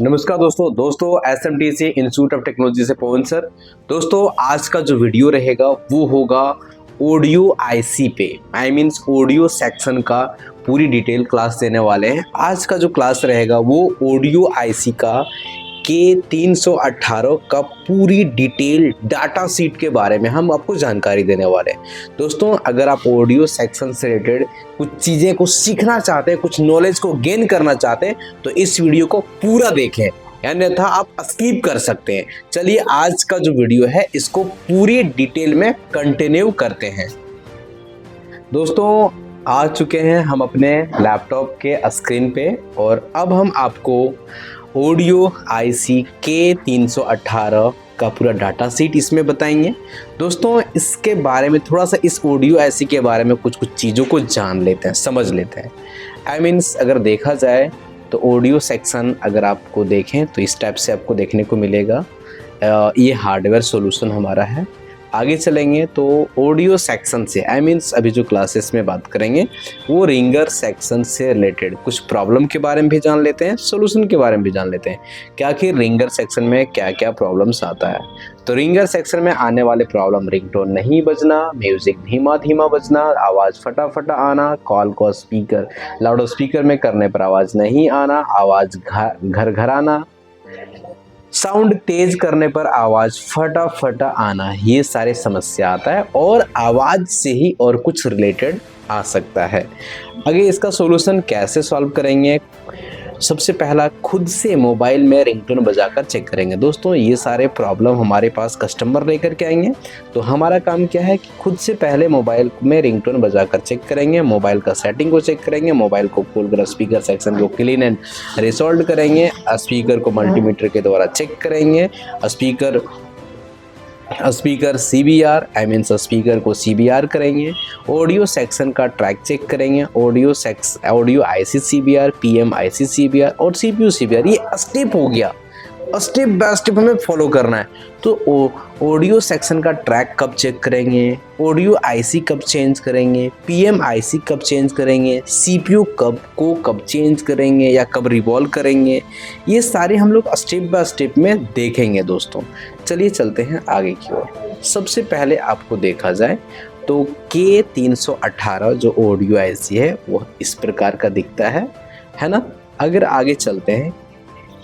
नमस्कार दोस्तों SMTC institute of technology से पवन सर। दोस्तों आज का जो वीडियो रहेगा वो होगा ऑडियो आईसी पे, आई मीन्स ऑडियो सेक्शन का पूरी डिटेल क्लास देने वाले हैं। आज का जो क्लास रहेगा वो ऑडियो आईसी का K318 का पूरी डिटेल डाटा सीट के बारे में हम आपको जानकारी देने वाले हैं। दोस्तों अगर आप ऑडियो सेक्शन से रिलेटेड कुछ चीज़ें को सीखना चाहते हैं, कुछ नॉलेज को गेन करना चाहते हैं तो इस वीडियो को पूरा देखें, अन्यथा आप स्किप कर सकते हैं। चलिए आज का जो वीडियो है इसको पूरी डिटेल में कंटिन्यू करते हैं। दोस्तों आ चुके हैं हम अपने लैपटॉप के स्क्रीन पे और अब हम आपको ऑडियो आईसी K318 का पूरा डाटा सीट इसमें बताएंगे। दोस्तों इसके बारे में थोड़ा सा, इस ऑडियो आईसी के बारे में कुछ चीज़ों को जान लेते हैं, समझ लेते हैं। आई मीन्स अगर देखा जाए तो ऑडियो सेक्शन अगर आपको देखें तो इस टाइप से आपको देखने को मिलेगा। ये हार्डवेयर सॉल्यूशन हमारा है। आगे चलेंगे तो ऑडियो सेक्शन से, आई मीन्स अभी जो क्लासेस में बात करेंगे वो रिंगर सेक्शन से रिलेटेड कुछ प्रॉब्लम के बारे में भी जान लेते हैं, सॉल्यूशन के बारे में भी जान लेते हैं कि आखिर रिंगर सेक्शन में क्या क्या प्रॉब्लम्स आता है। तो रिंगर सेक्शन में आने वाले प्रॉब्लम: रिंगटोन नहीं बजना, म्यूजिक धीमा धीमा बजना, आवाज़ फटाफट आना, कॉल को स्पीकर लाउड स्पीकर में करने पर आवाज़ नहीं आना, आवाज़ घर घर आना, साउंड तेज करने पर आवाज फटाफट आना, ये सारे समस्या आता है और आवाज से ही और कुछ रिलेटेड आ सकता है। आगे इसका सॉल्यूशन कैसे सॉल्व करेंगे? सबसे पहला, खुद से मोबाइल में रिंगटोन बजाकर चेक करेंगे। दोस्तों ये सारे प्रॉब्लम हमारे पास कस्टमर लेकर के आएंगे तो हमारा काम क्या है कि खुद से पहले मोबाइल में रिंगटोन बजाकर चेक करेंगे, मोबाइल का सेटिंग को चेक करेंगे, मोबाइल को खोलकर स्पीकर सेक्शन को क्लीन एंड रिसॉल्व करेंगे, स्पीकर को मल्टीमीटर के द्वारा चेक करेंगे, speaker CBR, I means speaker को CBR करेंगे, ऑडियो सेक्शन का ट्रैक चेक करेंगे, audio IC CBR, PM IC CBR और CPU CBR। ये स्टेप हो गया, स्टेप बाय स्टेप हमें फॉलो करना है। तो ऑडियो सेक्शन का ट्रैक कब चेक करेंगे, ऑडियो आईसी कब चेंज करेंगे, PM IC कब चेंज करेंगे, CPU कब चेंज करेंगे या कब रिवॉल्व करेंगे, ये सारे हम लोग स्टेप बाय स्टेप में देखेंगे। दोस्तों चलिए चलते हैं आगे की ओर। सबसे पहले आपको देखा जाए तो K318 जो ऑडियो आईसी है वो इस प्रकार का दिखता है ना। अगर आगे चलते हैं,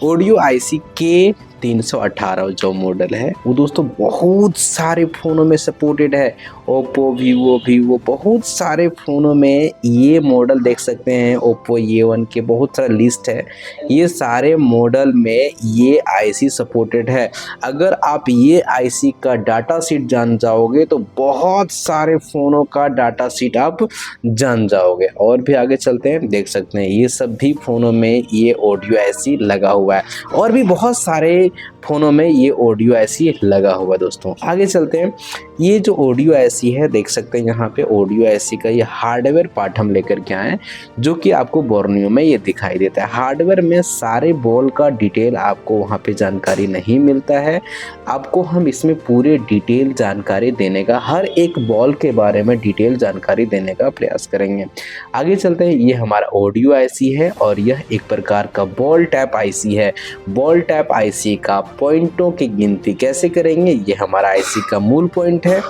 ऑडियो आईसी K318 जो मॉडल है वो दोस्तों बहुत सारे फ़ोनों में सपोर्टेड है। ओप्पो, वीवो बहुत सारे फ़ोनों में ये मॉडल देख सकते हैं। ओप्पो A1 के बहुत सारा लिस्ट है, ये सारे मॉडल में ये आईसी सपोर्टेड है। अगर आप ये आईसी का डाटा सीट जान जाओगे तो बहुत सारे फ़ोनों का डाटा सीट आप जान जाओगे। और भी आगे चलते हैं, देख सकते हैं ये सभी फ़ोनों में ये ऑडियो आईसी लगा हुआ है और भी बहुत सारे फ़ोनों में ये ऑडियो आईसी लगा हुआ है। दोस्तों आगे चलते हैं, ये जो ऑडियो आईसी है देख सकते हैं यहाँ पे ऑडियो आईसी का ये हार्डवेयर पार्ट हम लेकर के आए हैं जो कि आपको बोर्नियो में ये दिखाई देता है। हार्डवेयर में सारे बॉल का डिटेल आपको वहाँ पे जानकारी नहीं मिलता है, आपको हम इसमें पूरे डिटेल जानकारी देने का, हर एक बॉल के बारे में डिटेल जानकारी देने का प्रयास करेंगे। आगे चलते हैं, ये हमारा ऑडियो आईसी है और यह एक प्रकार का बॉल टैप आईसी है। बॉल टैप आईसी का पॉइंटों की गिनती कैसे करेंगे? ये हमारा आईसी का मूल पॉइंट है।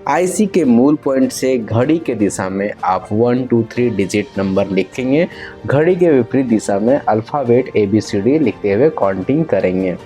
आईसी के मूल पॉइंट से घड़ी के दिशा में आप 1 2 3 डिजिट नंबर लिखेंगे, घड़ी के विपरीत दिशा में अल्फ़ाबेट ABCD लिखते हुए काउंटिंग करेंगे।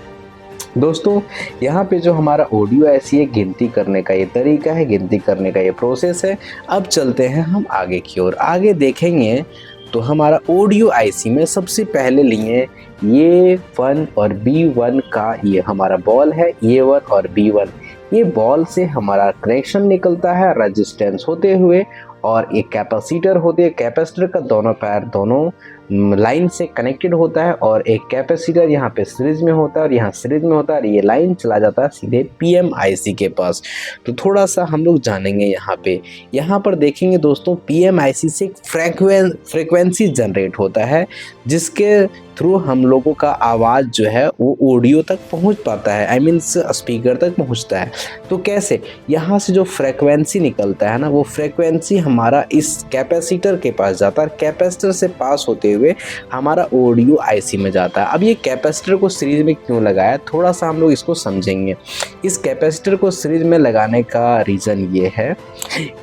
दोस्तों यहाँ पे जो हमारा ऑडियो आईसी है, गिनती करने का ये तरीका है, गिनती करने का ये प्रोसेस है। अब चलते हैं हम आगे की ओर। आगे देखेंगे तो हमारा ऑडियो आईसी में सबसे पहले लिए ये 1 और B1 का ये हमारा बॉल है, A1 और B1। ये बॉल से हमारा कनेक्शन निकलता है रेजिस्टेंस होते हुए और एक कैपेसिटर होती है। कैपेसिटर का दोनों पैर दोनों लाइन से कनेक्टेड होता है और एक कैपेसिटर यहाँ पे सीरीज में होता है और यहाँ सीरीज में होता है और ये लाइन चला जाता है सीधे PM IC के पास। तो थोड़ा सा हम लोग जानेंगे यहाँ पर देखेंगे दोस्तों, PM IC से फ्रेक्वेंसी जनरेट होता है जिसके थ्रू हम लोगों का आवाज़ जो है वो ऑडियो तक पहुंच पाता है, आई मीन्स स्पीकर तक पहुंचता है। तो कैसे? यहाँ से जो फ्रेक्वेंसी निकलता है ना, वो फ्रेक्वेंसी हमारा इस कैपेसिटर के पास जाता है, कैपेसिटर से पास होते हुए हमारा ऑडियो आईसी में जाता है। अब ये कैपेसिटर को सीरीज में क्यों लगाया, थोड़ा सा हम लोग इसको समझेंगे। इस कैपेसिटर को सीरीज में लगाने का रीज़न ये है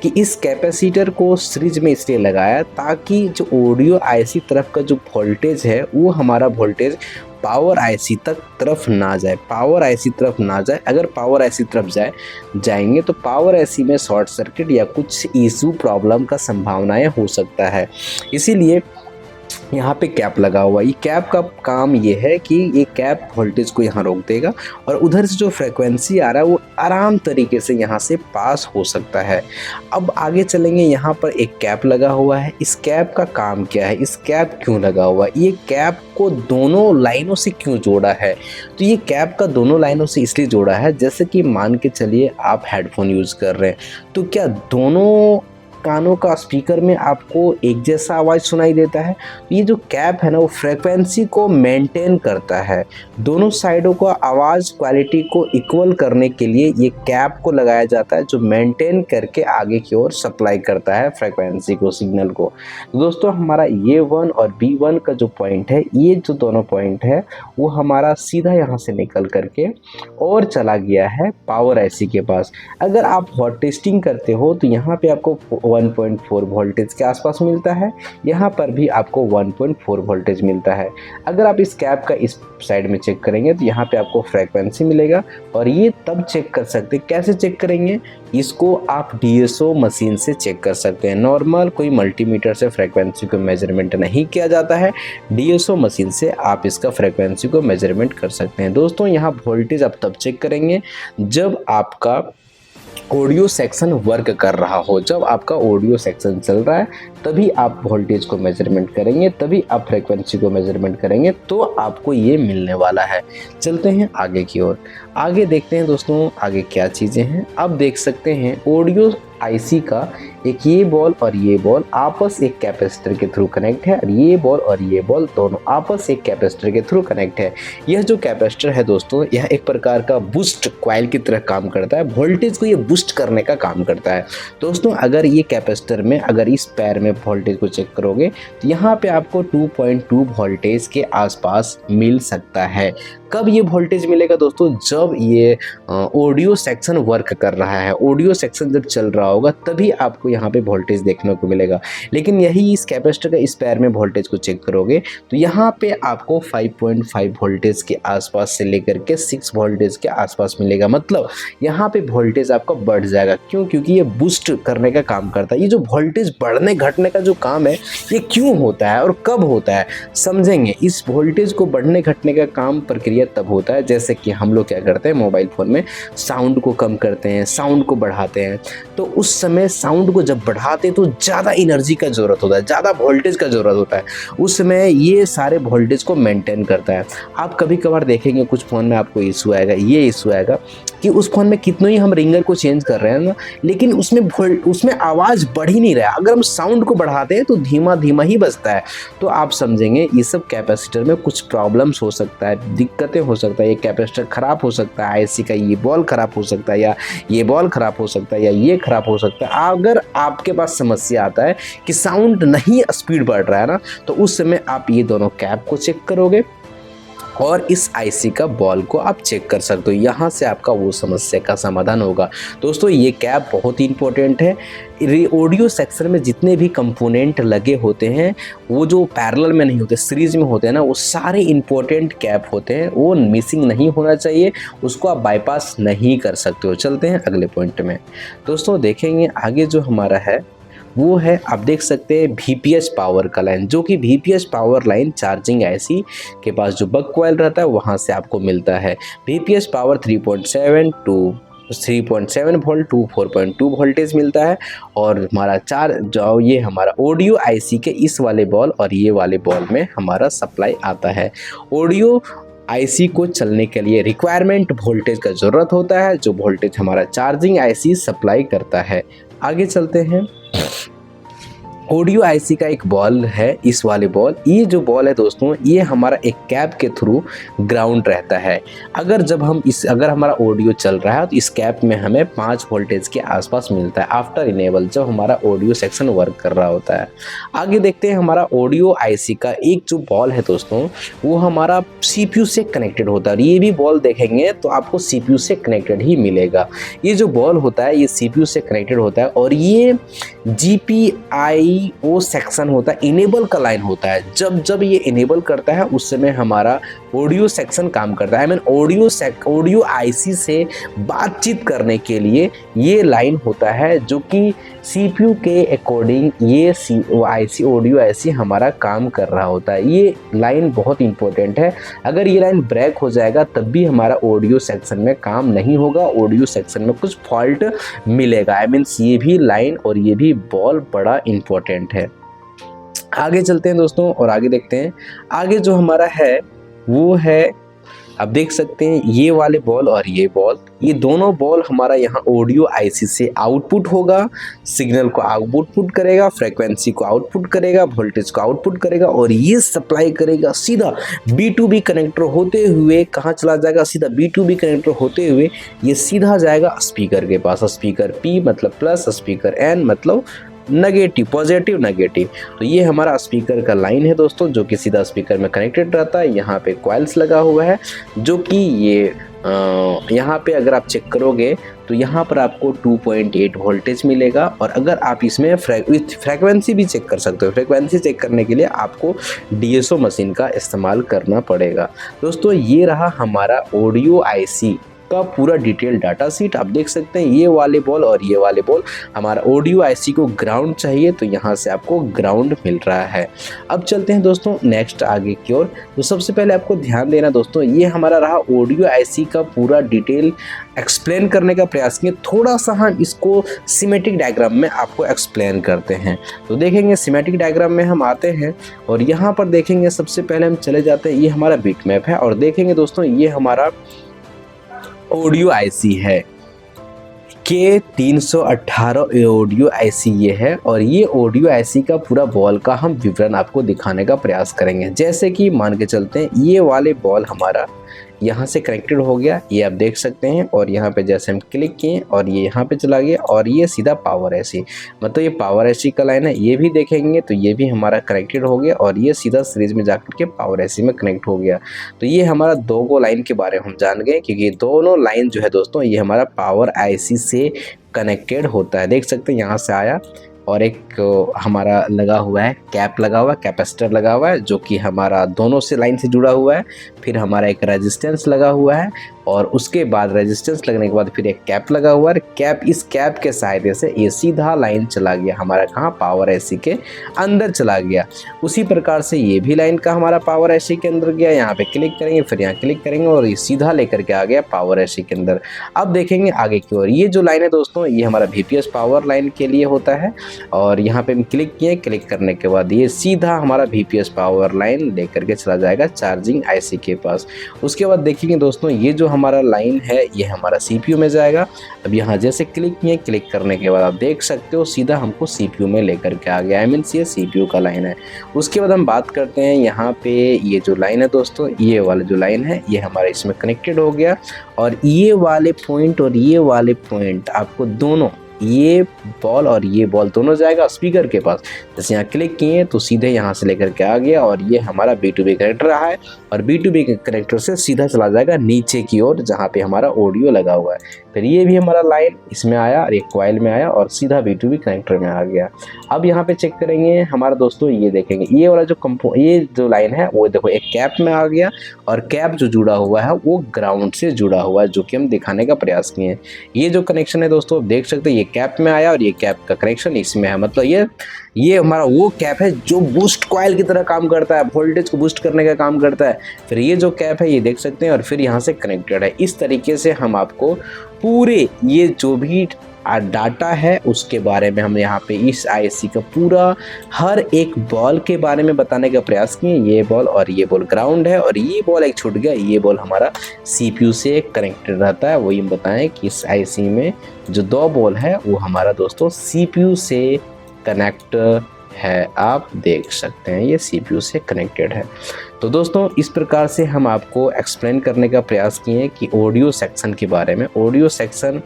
कि इस कैपेसिटर को सीरीज में इसलिए लगाया ताकि जो ऑडियो आईसी तरफ का जो वोल्टेज है वो हमारा वोल्टेज पावर आईसी तक तरफ ना जाए, पावर आईसी तरफ ना जाए। अगर पावर आईसी तरफ जाएंगे तो पावर आईसी में शॉर्ट सर्किट या कुछ इशू प्रॉब्लम का संभावनाएं हो सकता है। इसीलिए यहाँ पे कैप लगा हुआ है। ये कैप का काम ये है कि ये कैप वोल्टेज को यहाँ रोक देगा और उधर से जो फ्रीक्वेंसी आ रहा है वो आराम तरीके से यहाँ से पास हो सकता है। अब आगे चलेंगे, यहाँ पर एक कैप लगा हुआ है। इस कैप का काम क्या है, इस कैप क्यों लगा हुआ है, ये कैप को दोनों लाइनों से क्यों जोड़ा है? तो ये कैप का दोनों लाइनों से इसलिए जोड़ा है, जैसे कि मान के चलिए आप हेडफोन यूज़ कर रहे हैं तो क्या दोनों कानों का स्पीकर में आपको एक जैसा आवाज़ सुनाई देता है? ये जो कैप है ना वो फ्रीक्वेंसी को मेंटेन करता है। दोनों साइडों को आवाज़ क्वालिटी को इक्वल करने के लिए ये कैप को लगाया जाता है, जो मेंटेन करके आगे की ओर सप्लाई करता है फ्रीक्वेंसी को, सिग्नल को। दोस्तों हमारा ये 1 और B1 का जो पॉइंट है, ये जो दोनों पॉइंट है वो हमारा सीधा यहाँ से निकल करके और चला गया है पावर आईसी के पास। अगर आप हॉट टेस्टिंग करते हो तो यहाँ पे आपको 1.4 वोल्टेज के आसपास मिलता है, यहाँ पर भी आपको 1.4 वोल्टेज मिलता है। अगर आप इस कैप का इस साइड में चेक करेंगे तो यहाँ पे आपको फ्रीक्वेंसी मिलेगा। और ये तब चेक कर सकते हैं, कैसे चेक करेंगे, इसको आप डीएसओ मशीन से चेक कर सकते हैं। नॉर्मल कोई मल्टीमीटर से फ्रीक्वेंसी को मेजरमेंट नहीं किया जाता है, डीएसओ मशीन से आप इसका फ्रीक्वेंसी को मेजरमेंट कर सकते हैं। दोस्तों यहाँ वोल्टेज आप तब चेक करेंगे जब आपका ऑडियो सेक्शन वर्क कर रहा हो, जब आपका ऑडियो सेक्शन चल रहा है तभी आप वोल्टेज को मेजरमेंट करेंगे, तभी आप फ्रीक्वेंसी को मेजरमेंट करेंगे, तो आपको ये मिलने वाला है। चलते हैं आगे की ओर, आगे देखते हैं दोस्तों आगे क्या चीज़ें हैं। अब देख सकते हैं ऑडियो आईसी का एक ये बॉल और ये बॉल आपस एक कैपेसिटर के थ्रू कनेक्ट है, और ये बॉल और ये बॉल दोनों आपस एक कैपेसिटर के थ्रू कनेक्ट है। यह जो कैपेसिटर है दोस्तों, यह एक प्रकार का बूस्ट कॉइल की तरह काम करता है, वोल्टेज को ये बूस्ट करने का काम करता है। दोस्तों अगर ये कैपेसिटर में अगर इस पैर में वोल्टेज को चेक करोगे तो यहाँ पे आपको 2.2 वोल्टेज के आसपास मिल सकता है। कब ये वोल्टेज मिलेगा दोस्तों, जब ये ऑडियो सेक्शन वर्क कर रहा है, ऑडियो सेक्शन जब चल रहा होगा तभी आपको यहाँ पे वोल्टेज देखने को मिलेगा। लेकिन यही इस कैपेसिटर का इस पैर में वोल्टेज को चेक करोगे तो यहाँ पे आपको 5.5 वोल्टेज के आसपास से लेकर के 6 वोल्टेज के आसपास मिलेगा। मतलब यहाँ पे वोल्टेज आपका बढ़ जाएगा। क्यों? क्योंकि ये बूस्ट करने का काम करता है। ये जो वोल्टेज बढ़ने घटने का जो काम है ये क्यों होता है और कब होता है समझेंगे। इस वोल्टेज को बढ़ने घटने का काम प्रक्रिया तब होता है जैसे कि हम लोग क्या करते हैं, मोबाइल फ़ोन में साउंड को कम करते हैं, साउंड को बढ़ाते हैं। तो उस समय साउंड को जब बढ़ाते हैं तो ज़्यादा एनर्जी का ज़रूरत होता है, ज़्यादा वोल्टेज का ज़रूरत होता है। उस समय ये सारे वोल्टेज को मेंटेन करता है। आप कभी कभार देखेंगे कुछ फ़ोन में आपको इशू आएगा, ये इशू आएगा कि उस फ़ोन में कितने ही हम रिंगर को चेंज कर रहे हैं ना, लेकिन उसमें आवाज़ बढ़ ही नहीं रहा है। अगर हम साउंड को बढ़ाते हैं तो धीमा धीमा ही बजता है। तो आप समझेंगे ये सब कैपेसिटर में कुछ प्रॉब्लम्स हो सकता है, दिक्कतें हो सकता है। ये कैपेसिटर ख़राब हो सकता है, आईसी का ये बॉल ख़राब हो सकता है, या ये बॉल ख़राब हो सकता है, या ये ख़राब हो सकता है। अगर आपके पास समस्या आता है कि साउंड नहीं स्पीड बढ़ रहा है ना, तो उस समय आप ये दोनों कैप को चेक करोगे और इस आईसी का बॉल को आप चेक कर सकते हो। यहाँ से आपका वो समस्या का समाधान होगा। दोस्तों ये कैप बहुत ही इंपॉर्टेंट है। ऑडियो सेक्शन में जितने भी कंपोनेंट लगे होते हैं वो जो पैरेलल में नहीं होते, सीरीज में होते हैं ना, वो सारे इंपॉर्टेंट कैप होते हैं, वो मिसिंग नहीं होना चाहिए, उसको आप बाईपास नहीं कर सकते हो। चलते हैं अगले पॉइंट में। दोस्तों देखेंगे आगे जो हमारा है वो है, आप देख सकते हैं VPH पावर का लाइन, जो कि VPH power line charging IC के पास जो बक कॉइल रहता है वहाँ से आपको मिलता है। VPH power 3.7 volt to 4.2 voltage मिलता है। और हमारा ये हमारा ऑडियो आईसी के इस वाले बॉल और ये वाले बॉल में हमारा सप्लाई आता है। ऑडियो आईसी को चलने के लिए रिक्वायरमेंट वोल्टेज का ज़रूरत होता है, जो वोल्टेज हमारा चार्जिंग आईसी सप्लाई करता है। आगे चलते हैं। ऑडियो आईसी का एक बॉल है, इस वाले बॉल, ये जो बॉल है दोस्तों ये हमारा एक कैप के थ्रू ग्राउंड रहता है। अगर हमारा ऑडियो चल रहा है तो इस कैप में हमें 5 वोल्टेज के आसपास मिलता है आफ्टर इनेबल, जब हमारा ऑडियो सेक्शन वर्क कर रहा होता है। आगे देखते हैं हमारा ऑडियो आईसी का एक जो बॉल है दोस्तों वो हमारा सीपीयू से कनेक्टेड होता है, और ये भी बॉल देखेंगे तो आपको सीपीयू से कनेक्टेड ही मिलेगा। ये जो बॉल होता है ये सीपीयू से कनेक्टेड होता है, और ये GPIO सेक्शन होता है, इनेबल का लाइन होता है। जब ये इनेबल करता है उस समय हमारा ऑडियो सेक्शन काम करता है। ऑडियो आईसी से बातचीत करने के लिए ये लाइन होता है, जो कि सीपीयू के अकॉर्डिंग ये आईसी ऑडियो आईसी हमारा काम कर रहा होता है। ये लाइन बहुत इंपॉर्टेंट है, अगर ये लाइन ब्रेक हो जाएगा तब भी हमारा ऑडियो सेक्शन में काम नहीं होगा, ऑडियो सेक्शन में कुछ फॉल्ट मिलेगा। ये भी लाइन और ये भी बॉल बड़ा इंपॉर्टेंट है। आगे चलते हैं दोस्तों और आगे देखते हैं। आगे जो हमारा है वो है, आप देख सकते हैं ये वाले बॉल और ये बॉल, ये दोनों बॉल हमारा यहाँ ऑडियो आईसी से आउटपुट होगा, सिग्नल को आउटपुट करेगा, फ्रीक्वेंसी को आउटपुट करेगा, वोल्टेज को आउटपुट करेगा, और ये सप्लाई करेगा सीधा B2B कनेक्टर होते हुए कहाँ चला जाएगा, सीधा B2B कनेक्टर होते हुए ये सीधा जाएगा स्पीकर के पास। स्पीकर P मतलब प्लस, स्पीकर N मतलब नेगेटिव, पॉजिटिव नेगेटिव। तो ये हमारा स्पीकर का लाइन है दोस्तों, जो कि सीधा स्पीकर में कनेक्टेड रहता है। यहाँ पे कॉइल्स लगा हुआ है, जो कि ये यहाँ पे अगर आप चेक करोगे तो यहाँ पर आपको 2.8 वोल्टेज मिलेगा। और अगर आप इसमें फ्रीक्वेंसी भी चेक कर सकते हो, फ्रीक्वेंसी चेक करने के लिए आपको DSO मशीन का इस्तेमाल करना पड़ेगा। दोस्तों ये रहा हमारा ऑडियो आईसी का पूरा डिटेल डाटा सीट। आप देख सकते हैं ये वाले बॉल और ये वाले बॉल, हमारा ऑडियो आईसी को ग्राउंड चाहिए तो यहाँ से आपको ग्राउंड मिल रहा है। अब चलते हैं दोस्तों नेक्स्ट आगे की ओर। तो सबसे पहले आपको ध्यान देना दोस्तों, ये हमारा रहा ऑडियो आईसी का पूरा डिटेल एक्सप्लेन करने का प्रयास किए। थोड़ा सा हम इसको सिमेटिक डायग्राम में आपको एक्सप्लेन करते हैं। तो देखेंगे सिमेटिक डायग्राम में हम आते हैं और यहाँ पर देखेंगे, सबसे पहले हम चले जाते हैं, ये हमारा बिट मैप है, और देखेंगे दोस्तों ये हमारा ऑडियो आईसी है K318 ऑडियो आईसी ये है। और ये ऑडियो आईसी का पूरा बॉल का हम विवरण आपको दिखाने का प्रयास करेंगे। जैसे कि मान के चलते हैं ये वाले बॉल हमारा यहाँ से कनेक्टेड हो गया, ये आप देख सकते हैं, और यहाँ पे जैसे हम क्लिक किए और ये यहाँ पे चला गया, और ये सीधा पावर एसी, मतलब ये पावर एसी का लाइन है। ये भी देखेंगे तो ये भी हमारा कनेक्टेड हो गया, और ये सीधा सीरीज में जाकर के पावर एसी में कनेक्ट हो गया। तो ये हमारा दो लाइन के बारे में हम जान गए, क्योंकि दोनों लाइन जो है दोस्तों ये हमारा पावर आईसी से कनेक्टेड होता है। देख सकते हैं यहाँ से आया, और एक हमारा लगा हुआ है कैप लगा हुआ है, कैपेसिटर लगा हुआ है, जो कि हमारा दोनों से लाइन से जुड़ा हुआ है। फिर हमारा एक रेजिस्टेंस लगा हुआ है, और उसके बाद रेजिस्टेंस लगने के बाद फिर एक कैप लगा हुआ है। इस कैप के सहायता से ये सीधा लाइन चला गया हमारा कहाँ, पावर एसी के अंदर चला गया। उसी प्रकार से ये भी लाइन का हमारा पावर एसी के अंदर गया। यहाँ पे क्लिक करेंगे, फिर यहाँ क्लिक करेंगे, और ये सीधा लेकर के आ गया पावर एसी के अंदर। अब देखेंगे आगे की ओर, ये जो लाइन है दोस्तों ये हमारा VPS पावर लाइन के लिए होता है, और यहाँ पे हम क्लिक किए, क्लिक करने के बाद ये सीधा हमारा VPS पावर लाइन लेकर के चला जाएगा चार्जिंग आईसी के पास। उसके बाद देखेंगे दोस्तों ये जो हमारा लाइन है ये हमारा CPU में जाएगा। अब यहाँ जैसे क्लिक किए, क्लिक करने के बाद आप देख सकते हो सीधा हमको CPU में लेकर के आ गया, ये CPU का लाइन है। उसके बाद हम बात करते हैं यहाँ पे ये जो लाइन है दोस्तों, ये वाला जो लाइन है ये हमारा इसमें कनेक्टेड हो गया, और ये वाले पॉइंट और ये वाले पॉइंट आपको दोनों, ये बॉल और ये बॉल दोनों जाएगा स्पीकर के पास। जैसे यहाँ क्लिक किए तो सीधे यहाँ से लेकर के आ गया, और ये हमारा B2B कनेक्टर रहा है, और B2B कनेक्टर से सीधा चला जाएगा नीचे की ओर जहाँ पे हमारा ऑडियो लगा हुआ है। फिर ये भी हमारा लाइन इसमें आया और एक कॉइल में आया, और सीधा B2B कनेक्टर में आ गया। अब यहाँ पे चेक करेंगे हमारा दोस्तों, ये देखेंगे ये वाला ये जो लाइन है वो देखो एक कैप में आ गया, और कैप जो जुड़ा हुआ है वो ग्राउंड से जुड़ा हुआ है, जो कि हम दिखाने का प्रयास किए हैं। ये जो कनेक्शन है दोस्तों देख सकते हैं, ये कैप में आया और ये कैप का कनेक्शन इसमें है, मतलब ये हमारा वो कैप है जो बूस्ट कॉइल की तरह काम करता है, वोल्टेज को बूस्ट करने का काम करता है। फिर ये जो कैप है ये देख सकते हैं, और फिर यहाँ से कनेक्टेड है। इस तरीके से हम आपको पूरे ये जो भी डाटा है उसके बारे में हम यहाँ पे इस आईसी का पूरा हर एक बॉल के बारे में बताने का प्रयास किए। ये बॉल और ये बॉल ग्राउंड है, और ये बॉल एक छूट गया, ये बॉल हमारा CPU से कनेक्टेड रहता है। वही हम बताएं कि इस आईसी में जो 2 बॉल है वो हमारा दोस्तों CPU से कनेक्ट है, आप देख सकते हैं ये CPU से कनेक्टेड है। तो दोस्तों इस प्रकार से हम आपको एक्सप्लेन करने का प्रयास किए कि ऑडियो सेक्शन के बारे में। ऑडियो सेक्शन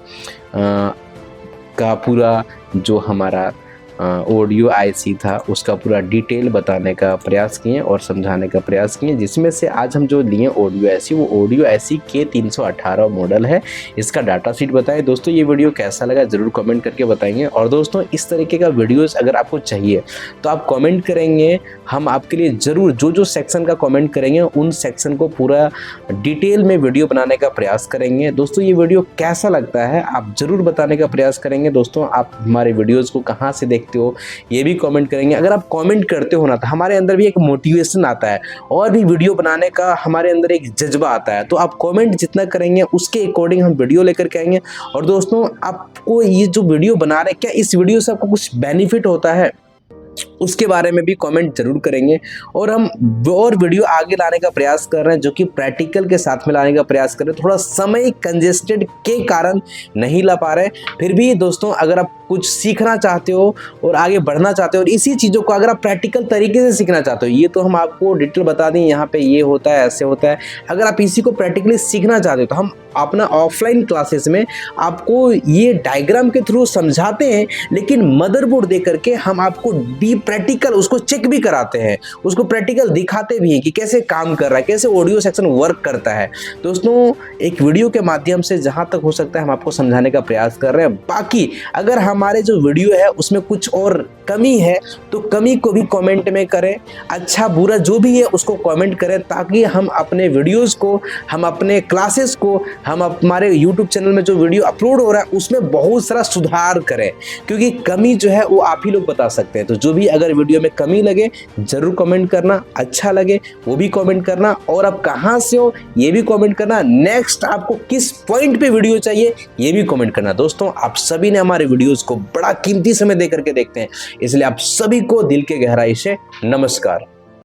का पूरा जो हमारा ऑडियो आईसी था उसका पूरा डिटेल बताने का प्रयास किए और समझाने का प्रयास किए, जिसमें से आज हम जो लिए ऑडियो आईसी वो ऑडियो आईसी K318 मॉडल है। इसका डाटा शीट बताएं। दोस्तों ये वीडियो कैसा लगा ज़रूर कमेंट करके बताएंगे। और दोस्तों इस तरीके का वीडियोस अगर आपको चाहिए तो आप कमेंट करेंगे, हम आपके लिए ज़रूर जो सेक्शन का कमेंट करेंगे उन सेक्शन को पूरा डिटेल में वीडियो बनाने का प्रयास करेंगे। दोस्तों ये वीडियो कैसा लगता है आप ज़रूर बताने का प्रयास करेंगे। दोस्तों आप हमारे वीडियोज़ को कहाँ से देखते हो ये भी कमेंट करेंगे। अगर आप कमेंट करते हो ना तो हमारे अंदर भी एक मोटिवेशन आता है और भी वीडियो बनाने का हमारे अंदर एक जज्बा आता है। तो आप कमेंट जितना करेंगे उसके अकॉर्डिंग हम वीडियो लेकर के आएंगे। और दोस्तों आपको ये जो वीडियो बना रहे हैं क्या इस वीडियो से आपको कुछ बेनिफिट होता है उसके बारे में भी कमेंट जरूर करेंगे। और हम और वीडियो आगे लाने का प्रयास कर रहे हैं जो कि प्रैक्टिकल के साथ में लाने का प्रयास कर रहे हैं। थोड़ा समय कंजेस्टेड के कारण नहीं ला पा रहे, फिर भी दोस्तों अगर आप कुछ सीखना चाहते हो और आगे बढ़ना चाहते हो और इसी चीज़ों को अगर आप प्रैक्टिकल तरीके से सीखना चाहते हो, ये तो हम आपको डिटेल बता दें यहाँ पे ये होता है ऐसे होता है। अगर आप इसी को प्रैक्टिकली सीखना चाहते हो तो हम अपना ऑफलाइन क्लासेस में आपको ये डायग्राम के थ्रू समझाते हैं, लेकिन मदरबोर्ड दे करके हम आपको डी प्रैक्टिकल उसको चेक भी कराते हैं, उसको प्रैक्टिकल दिखाते भी हैं कि कैसे काम कर रहा है, कैसे ऑडियो सेक्शन वर्क करता है। दोस्तों एक वीडियो के माध्यम से जहाँ तक हो सकता है हम आपको समझाने का प्रयास कर रहे हैं। बाकी अगर हमारे जो वीडियो है उसमें कुछ और कमी है तो कमी को भी कमेंट में करें, अच्छा बुरा जो भी है उसको कमेंट करें, ताकि हम अपने वीडियोस को, हम अपने क्लासेस को, हम हमारे यूट्यूब चैनल में जो वीडियो अपलोड हो रहा है उसमें बहुत सारा सुधार करें। क्योंकि कमी जो है वो आप ही लोग बता सकते हैं। तो जो भी अगर वीडियो में कमी लगे जरूर कमेंट करना, अच्छा लगे वो भी कमेंट करना, और आप कहाँ से हो ये भी कमेंट करना, नेक्स्ट आपको किस पॉइंट पे वीडियो चाहिए ये भी कमेंट करना। दोस्तों आप सभी ने हमारे वीडियोस को बड़ा कीमती समय दे करके देखते हैं, इसलिए आप सभी को दिल के गहराई से नमस्कार।